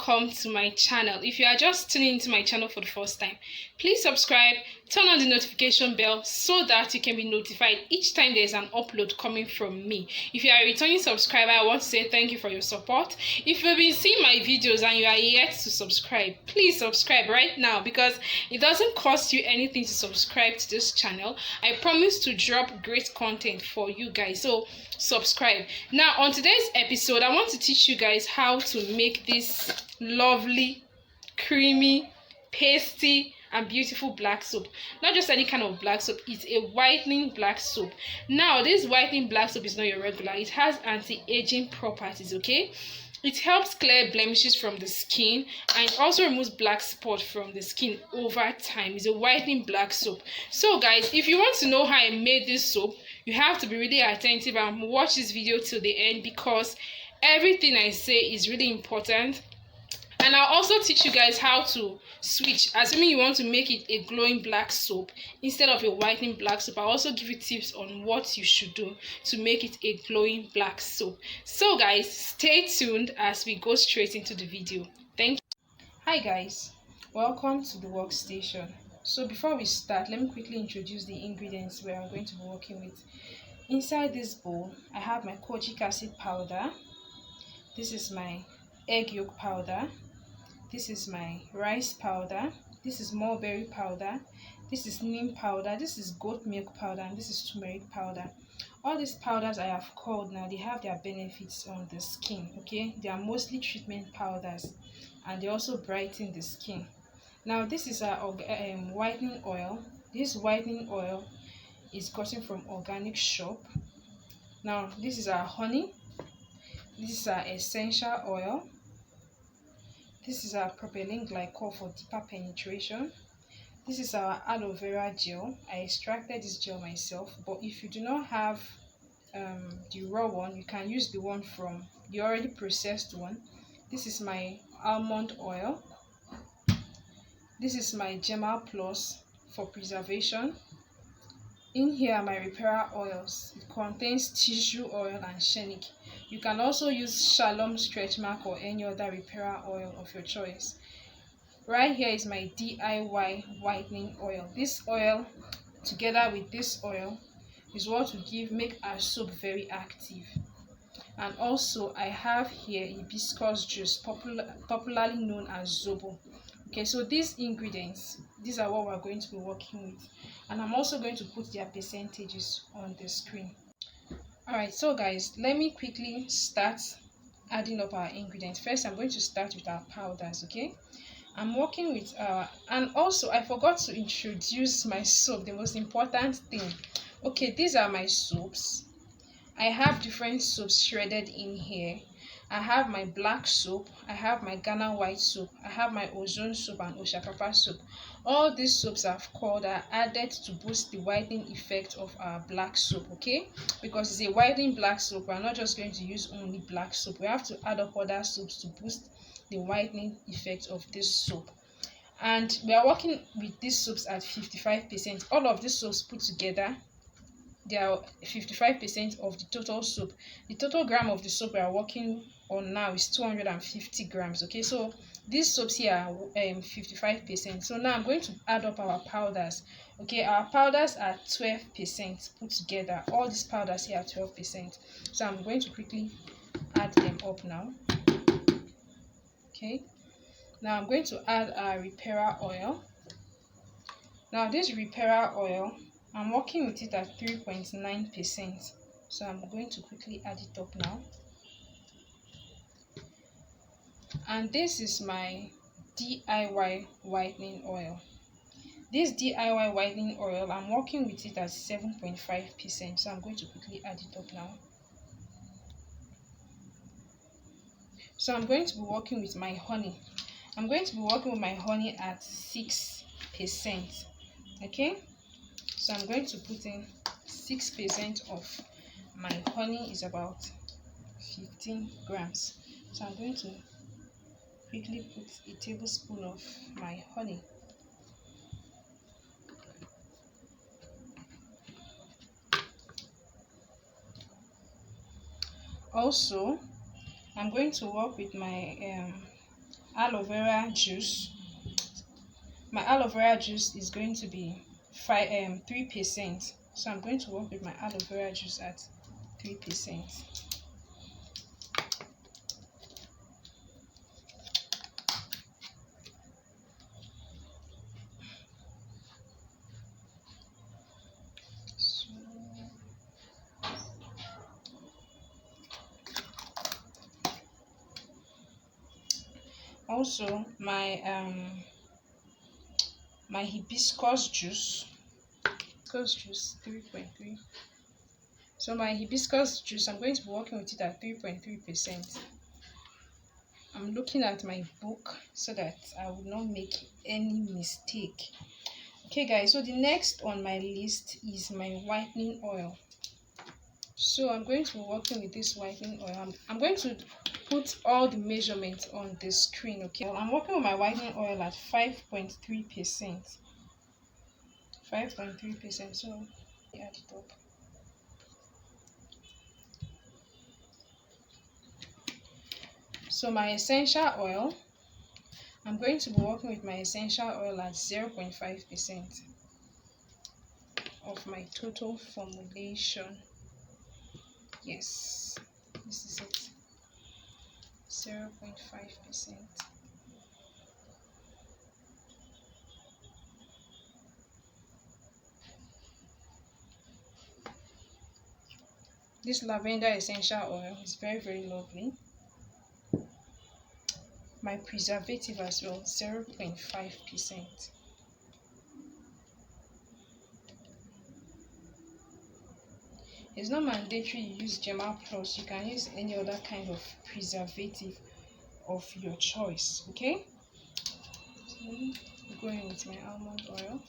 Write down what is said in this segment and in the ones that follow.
welcome to my channel. If you are just tuning into my channel for the first time, please subscribe, turn on the notification bell so that you can be notified each time there is an upload coming from me. If you are a returning subscriber, I want to say thank you for your support. If you've been seeing my videos and you are yet to subscribe, please subscribe right now because it doesn't cost you anything to subscribe to this channel. I promise to drop great content for you guys, so subscribe. Now on today's episode, I want to teach you guys how to make this lovely, creamy, pasty and beautiful black soap. Not just any kind of black soap, it's a whitening black soap. Now this whitening black soap is not your regular, it has anti-aging properties. Okay, it helps clear blemishes from the skin and it also removes black spots from the skin over time. It's a whitening black soap. So guys, if you want to know how I made this soap, you have to be really attentive and watch this video till the end because everything I say is really important. And I'll also teach you guys how to switch, assuming you want to make it a glowing black soap instead of a whitening black soap. I'll also give you tips on what you should do to make it a glowing black soap. So guys, stay tuned as we go straight into the video. Thank you. Hi guys, welcome to the workstation. So before we start, let me quickly introduce the ingredients where I'm going to be working with. Inside this bowl, I have my kojic acid powder. This is my egg yolk powder. This is my rice powder. This is mulberry powder. This is neem powder. This is goat milk powder. And this is turmeric powder. All these powders I have called now, they have their benefits on the skin. Okay, they are mostly treatment powders and they also brighten the skin. Now this is our whitening oil. This whitening oil is gotten from organic shop. Now this is our honey. This is our essential oil. This is our propylene glycol for deeper penetration. This is our aloe vera gel. I extracted this gel myself, but if you do not have the raw one, you can use the one from the already processed one. This is my almond oil. This is my Gemal Plus for preservation. In here are my repairer oils. It contains tissue oil and shenic. You can also use Shalom stretch mark or any other repairer oil of your choice. Right here is my DIY whitening oil. This oil together with this oil is what will make our soap very active. And also I have here hibiscus juice, popularly known as zobo. Okay, so these ingredients, these are what we're going to be working with, and I'm also going to put their percentages on the screen. Alright, so guys, let me quickly start adding up our ingredients. First, I'm going to start with our powders. Okay, I'm working with and also I forgot to introduce my soap, the most important thing. Okay, these are my soaps. I have different soaps shredded in here. I have my black soap, I have my Ghana white soap, I have my ozone soap and oshakapa soap. All these soaps I've called are added to boost the whitening effect of our black soap. Okay, because it's a whitening black soap, we're not just going to use only black soap. We have to add up other soaps to boost the whitening effect of this soap. And we are working with these soaps at 55%. All of these soaps put together, they are 55% of the total soap. The total gram of the soap we are working on now is 250 grams. Okay, so these soaps here are 55%. So now I'm going to add up our powders. Okay, our powders are 12% put together. All these powders here are 12%. So I'm going to quickly add them up now. Okay, now I'm going to add our repairer oil. Now this repairer oil, I'm working with it at 3.9%. So I'm going to quickly add it up now. And this is my DIY whitening oil. This DIY whitening oil, I'm working with it at 7.5%. So I'm going to quickly add it up now. So I'm going to be working with my honey. I'm going to be working with my honey at 6%. Okay, so I'm going to put in 6% of my honey is about 15 grams. So I'm going to quickly put a tablespoon of my honey. Also, I'm going to work with my aloe vera juice. My aloe vera juice is going to be 3%. So I'm going to work with my aloe vera juice at 3%. Also my hibiscus juice. 3.3. So my hibiscus juice, I'm going to be working with it at 3.3%. I'm looking at my book so that I will not make any mistake. Okay guys, so the next on my list is my whitening oil. So I'm going to be working with this whitening oil. I'm going to put all the measurements on the screen. Okay, I'm working with my whitening oil at 5.3%. 5.3%. So add it up. So my essential oil, I'm going to be working with my essential oil at 0.5% of my total formulation. Yes, this is it. 0.5%. This lavender essential oil is very, very lovely. My preservative as well, 0.5%. It's not mandatory you use Gemma Plus. You can use any other kind of preservative of your choice. Okay, so I'm going with my almond oil.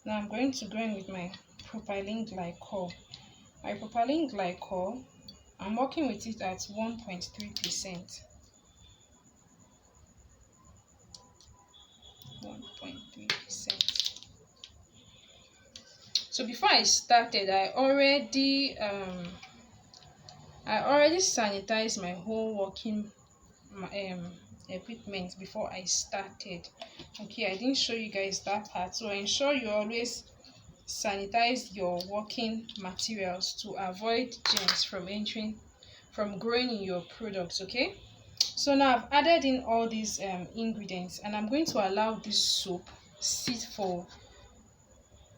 Now I'm going to go in with my propylene glycol. My propylene glycol, I'm working with it at 1.3%. 1.3%. So before I started, I already sanitized my whole working equipment before I started. Okay, I didn't show you guys that part, so ensure you always sanitize your working materials to avoid germs from growing in your products. Okay, so now I've added in all these ingredients, and I'm going to allow this soap sit for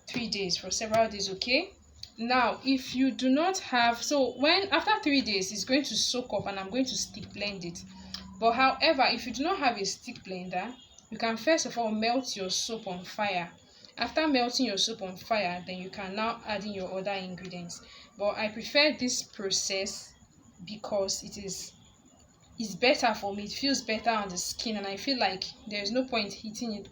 3 days, for several days. Okay, now if you do not have, so when after 3 days it's going to soak up, and I'm going to stick blend it. But however, if you do not have a stick blender, you can first of all melt your soap on fire. After melting your soap on fire, then you can now add in your other ingredients. But I prefer this process because it's better for me. It feels better on the skin, and I feel like there's no point heating it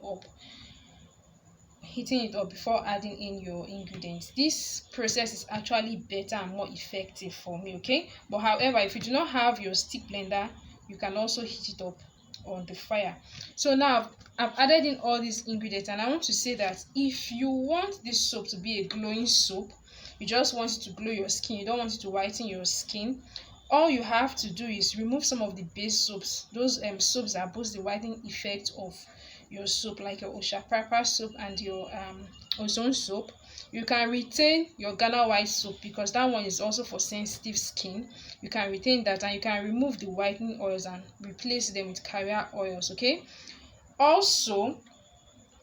up before adding in your ingredients. This process is actually better and more effective for me. Okay, but however, if you do not have your stick blender, you can also heat it up on the fire. So now I've added in all these ingredients, and I want to say that if you want this soap to be a glowing soap, you just want it to glow your skin, you don't want it to whiten your skin, all you have to do is remove some of the base soaps, those soaps that boost the whitening effect of your soap, like your Osha Purple soap and your ozone soap. You can retain your Ghana white soap because that one is also for sensitive skin. You can retain that, and you can remove the whitening oils and replace them with carrier oils. Okay, also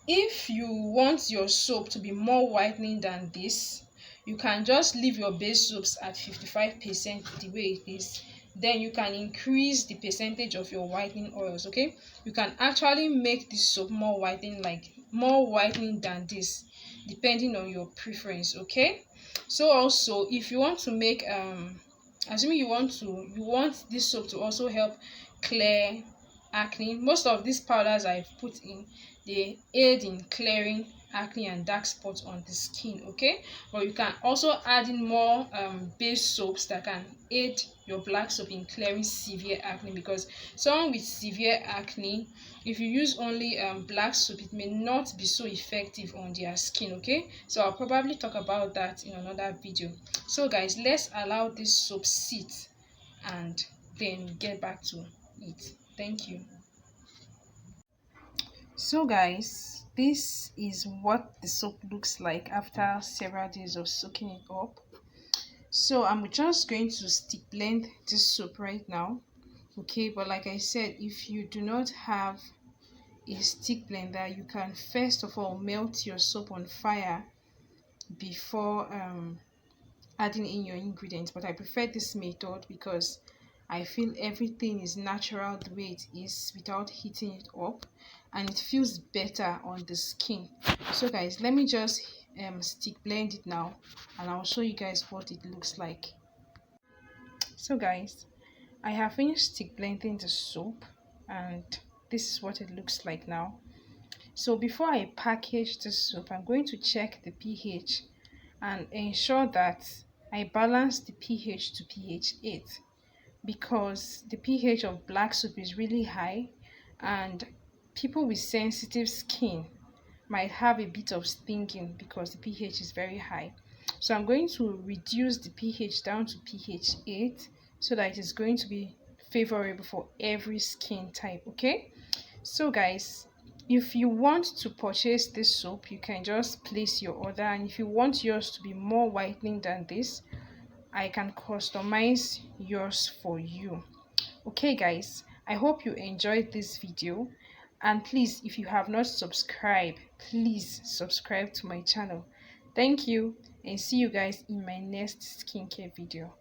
if you want your soap to be more whitening than this, you can just leave your base soaps at 55% the way it is. Then you can increase the percentage of your whitening oils. Okay, you can actually make this soap more whitening, like more whitening than this, depending on your preference. Okay, so also if you want to make assuming you want this soap to also help clear acne, most of these powders I've put in, they aid in clearing acne and dark spots on the skin. Okay, but you can also add in more base soaps that can aid your black soap in clearing severe acne, because someone with severe acne, if you use only black soap, it may not be so effective on their skin. Okay, so I'll probably talk about that in another video. So guys, let's allow this soap sit and then get back to it. Thank you. So guys, this is what the soap looks like after several days of soaking it up. So I'm just going to stick blend this soap right now. Okay, but like I said, if you do not have a stick blender, you can first of all melt your soap on fire before adding in your ingredients. But I prefer this method because I feel everything is natural the way it is without heating it up, and it feels better on the skin. So guys, let me just stick blend it now, and I'll show you guys what it looks like. So guys, I have finished stick blending the soap, and this is what it looks like now. So before I package the soap, I'm going to check the pH and ensure that I balance the pH to pH 8, because the pH of black soap is really high, and people with sensitive skin might have a bit of stinging because the pH is very high. So I'm going to reduce the pH down to pH 8 so that it is going to be favorable for every skin type. Okay, so guys, if you want to purchase this soap, you can just place your order, and if you want yours to be more whitening than this, I can customize yours for you. Okay guys, I hope you enjoyed this video, and please, if you have not subscribed, please subscribe to my channel. Thank you, and see you guys in my next skincare video.